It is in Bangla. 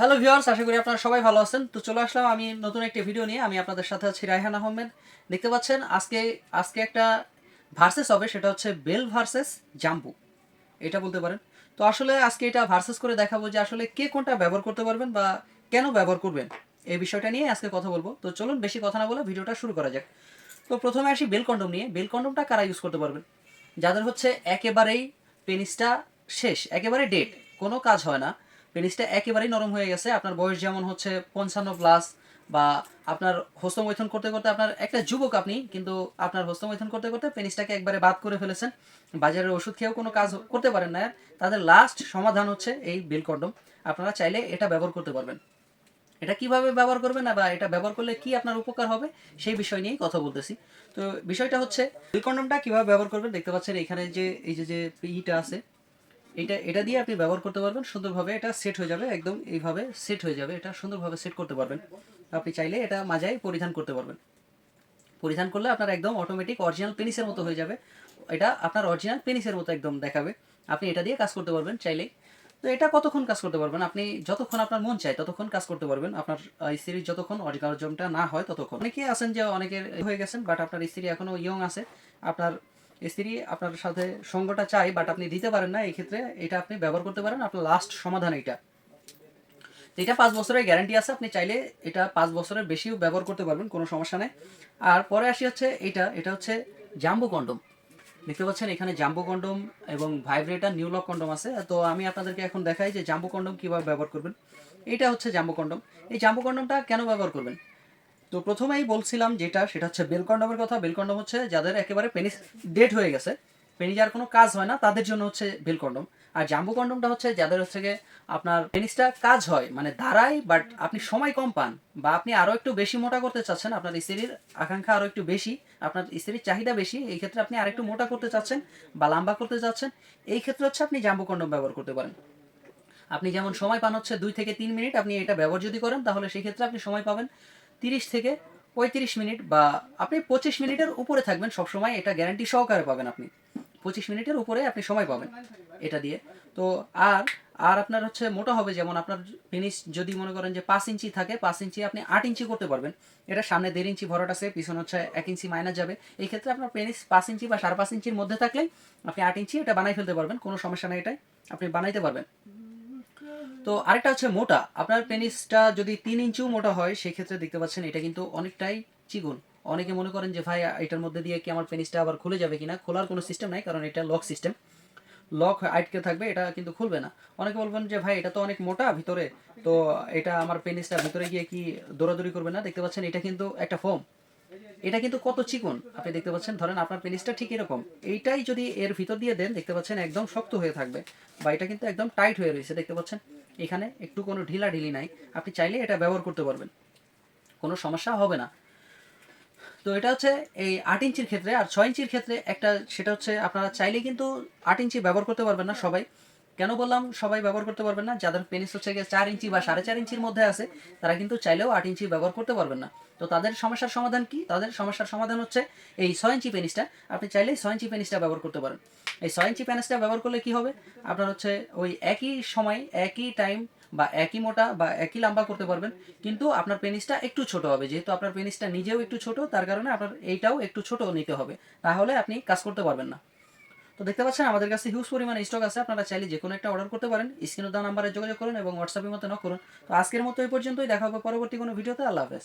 হ্যালো ভিউয়ার্স, আশা করি আপনারা সবাই ভালো আছেন। তো চলে আসলাম আমি নতুন একটি ভিডিও নিয়ে। আমি আপনাদের সাথে আছি রায়হান আহমেদ। দেখতে পাচ্ছেন আজকে আজকে একটা ভার্সেস হবে, সেটা হচ্ছে বেল ভার্সেস জাম্বু, এটা বলতে পারেন। তো আসলে আজকে এটা ভার্সেস করে দেখাবো যে আসলে কে কোনটা ব্যবহার করতে পারবেন বা কেন ব্যবহার করবেন, এই বিষয়টা নিয়ে আজকে কথা বলবো। তো চলুন বেশি কথা না বলে ভিডিওটা শুরু করা যাক। তো প্রথমে আসি বেল কন্ডম নিয়ে। বেল কন্ডমটা কারা ইউজ করতে পারবেন? যাদের হচ্ছে একেবারেই পেনিসটা শেষ, একেবারে ডেট, কোনো কাজ হয় না, পেনিসটা একেবারেই নরম হয়ে গেছে, আপনার বয়স যেমন হচ্ছে 55+, বা আপনার হস্তমৈথুন করতে করতে আপনার একটা যুবক আপনি, কিন্তু আপনার হস্তমৈথুন করতে করতে পেনিসটাকে একবারে বাদ করে ফেলেছেন, বাজারের ওষুধ খেয়েও কোনো কাজ করতে পারেন না, তাদের লাস্ট সমাধান হচ্ছে এই বেল কন্ডম। আপনারা চাইলে এটা ব্যবহার করতে পারবেন। এটা কিভাবে ব্যবহার করবেন বা এটা ব্যবহার করলে কি আপনার উপকার হবে সেই বিষয় নিয়েই কথা বলতেছি। তো বিষয়টা হচ্ছে বেল কন্ডমটা কিভাবে ব্যবহার করবেন। দেখতে পাচ্ছেন এখানে যে এই যে যে ইটা আছে, এটা দিয়ে আপনি ব্যবহার করতে পারবেন সুন্দরভাবে। এটা সেট হয়ে যাবে, একদম এইভাবে সেট হয়ে যাবে, এটা সুন্দরভাবে সেট করতে পারবেন। আপনি চাইলে এটা মাজায় পরিধান করতে পারবেন। পরিধান করলে আপনার একদম অটোমেটিক অরিজিনাল পেনিসের মতো হয়ে যাবে, এটা আপনার অরিজিনাল পেনিসের মতো একদম দেখাবে। আপনি এটা দিয়ে কাজ করতে পারবেন চাইলেই। তো এটা কতক্ষণ কাজ করতে পারবেন? আপনি যতক্ষণ আপনার মন চায় ততক্ষণ কাজ করতে পারবেন, আপনার স্ত্রীর যতক্ষণ অর্গাজমটা না হয় ততক্ষণ। অনেকে আছেন যে অনেকের হয়ে গেছেন, বাট আপনার স্ত্রী এখনো ইয়ং আছে, আপনার স্ত্রী আপনার সাথে সঙ্গটা চাই বাট আপনি দিতে পারেন না, এই ক্ষেত্রে এটা আপনি ব্যবহার করতে পারেন। আপনার লাস্ট সমাধান এটা। এটা 5 বছরের গ্যারান্টি আছে, আপনি চাইলে এটা 5 বছরের বেশিও ব্যবহার করতে পারবেন, কোনো সমস্যা নেই। আর পরে আসি হচ্ছে এটা হচ্ছে জাম্বো কন্ডম। দেখতে পাচ্ছেন এখানে জাম্বো কন্ডম এবং ভাইব্রেটার নিউলক কন্ডম আছে। তো আমি আপনাদেরকে এখন দেখাই যে জাম্বো কন্ডম কীভাবে ব্যবহার করবেন। এটা হচ্ছে জাম্বো কন্ডম। এই জাম্বো কন্ডমটা কেন ব্যবহার করবেন? তো প্রথমেই বলছিলাম যেটা, সেটা হচ্ছে বেল কন্ডমের কথা। বেল কন্ডম হচ্ছে যাদের একেবারে পেনিস ডেড হয়ে গেছে, পেনিস আর কোনো কাজ হয় না, তাদের জন্য হচ্ছে বেল কন্ডম। আর জাম্বো কন্ডমটা হচ্ছে যাদের হচ্ছে গিয়ে আপনার পেনিসটা কাজ হয়, মানে দাঁড়ায়, বাট আপনি সময় কম পান, বা আপনি আরও একটু বেশি মোটা করতে চাচ্ছেন, আপনার স্ত্রীর আকাঙ্ক্ষা আরও একটু বেশি, আপনার স্ত্রীর চাহিদা বেশি, এই ক্ষেত্রে আপনি আরেকটু মোটা করতে চাচ্ছেন বা লম্বা করতে চাচ্ছেন, এই ক্ষেত্রে হচ্ছে আপনি জাম্বো কন্ডম ব্যবহার করতে পারেন। আপনি যেমন সময় পান হচ্ছে 2 থেকে 3 মিনিট, আপনি এটা ব্যবহার যদি করেন তাহলে সেই ক্ষেত্রে আপনি সময় পাবেন 30 থেকে 35 মিনিট, বা আপনি 25 মিনিটের উপরে থাকবেন সবসময়, এটা গ্যারান্টি সহকারে পাবেন। আপনি 25 মিনিটের উপরে আপনি সময় পাবেন এটা দিয়ে। তো আর আর আপনার হচ্ছে মোটা হবে, যেমন আপনার পেনিস যদি মনে করেন যে 5 ইঞ্চি থাকে, 5 ইঞ্চি আপনি 8 ইঞ্চি করতে পারবেন। এটা সামনে 1.5 ইঞ্চি ভরাট আছে, পিছনে হচ্ছে 1 ইঞ্চি মাইনাস যাবে। এই ক্ষেত্রে আপনার পেনিস 5 ইঞ্চি বা 5.5 ইঞ্চির মধ্যে থাকলে আপনি 8 ইঞ্চি এটা বানাই ফেলতে পারবেন, কোনো সমস্যা নেই, এটাই আপনি বানাইতে পারবেন। তো আরেকটা হচ্ছে মোটা, আপনার পেনিসটা যদি 3 ইঞ্চিও মোটা হয় সেক্ষেত্রে দেখতে পাচ্ছেন এটা কিন্তু অনেকটাই চিকন। অনেকে মনে করেন যে ভাই এটার মধ্যে দিয়ে কি আমার পেনিসটা আবার খুলে যাবে কিনা, খোলার কোনো সিস্টেম নাই, কারণ এটা লক সিস্টেম, লক আটকে থাকবে, এটা কিন্তু খুলবে না। অনেকে বলবেন যে ভাই এটা তো অনেক মোটা ভিতরে, তো এটা আমার পেনিসটা ভিতরে গিয়ে কি দৌড়াদৌড়ি করবে না? দেখতে পাচ্ছেন এটা কিন্তু একটা ফোম, এটা কিন্তু কত চিকন আপনি দেখতে পাচ্ছেন। ধরেন আপনার পেনিসটা ঠিক এরকম, এইটাই যদি এর ভিতর দিয়ে দেন দেখতে পাচ্ছেন একদম শক্ত হয়ে থাকবে, বা এটা কিন্তু একদম টাইট হয়ে রয়েছে, দেখতে পাচ্ছেন এখানে একটু কোনো ঢিলা ঢিলি নাই। আপনি চাইলে এটা ব্যবহার করতে পারবেন, কোনো সমস্যা হবে না। তো এটা হচ্ছে এই 8 ইঞ্চির ক্ষেত্রে। আর 6 ইঞ্চির ক্ষেত্রে একটা, সেটা হচ্ছে আপনারা চাইলেই কিন্তু 8 ইঞ্চি ব্যবহার করতে পারবেন না সবাই। কেন বললাম সবাই ব্যবহার করতে পারবেন না? যাদের পেনিস হচ্ছে গিয়ে 4 ইঞ্চি বা 4.5 ইঞ্চির মধ্যে আছে, তারা কিন্তু চাইলেও 8 ইঞ্চি ব্যবহার করতে পারবেন না। তো তাদের সমস্যার সমাধান কি? তাদের সমস্যার সমাধান হচ্ছে এই 6 ইঞ্চি পেনিসটা। আপনি চাইলেই 6 ইঞ্চি পেনিসটা ব্যবহার করতে পারেন। এই 6 ইঞ্চি পেনিসটা ব্যবহার করলে কি হবে? আপনার হচ্ছে ওই একই সময় একই টাইম বা একই মোটা বা একই লম্বা করতে পারবেন, কিন্তু আপনার পেনিসটা একটু ছোট হবে। যেহেতু আপনার পেনিসটা নিজেও একটু ছোট, তার কারণে আপনার এইটাও একটু ছোট নিতে হবে, তাহলে আপনি কাজ করতে পারবেন না। তো দেখতে পাচ্ছেন আমাদের কাছে হিউজ পরিমাণে স্টক আছে, আপনারা চাইলে যে কোনো একটা অর্ডার করতে পারেন। স্ক্রিনে দেওয়া নাম্বারে যোগাযোগ করুন এবং হোয়াটসঅ্যাপের মতো নক করুন। তো আজকের মতো এই পর্যন্তই, দেখা হবে পরবর্তী কোনো ভিডিওতে। আল্লাহ হাফেজ।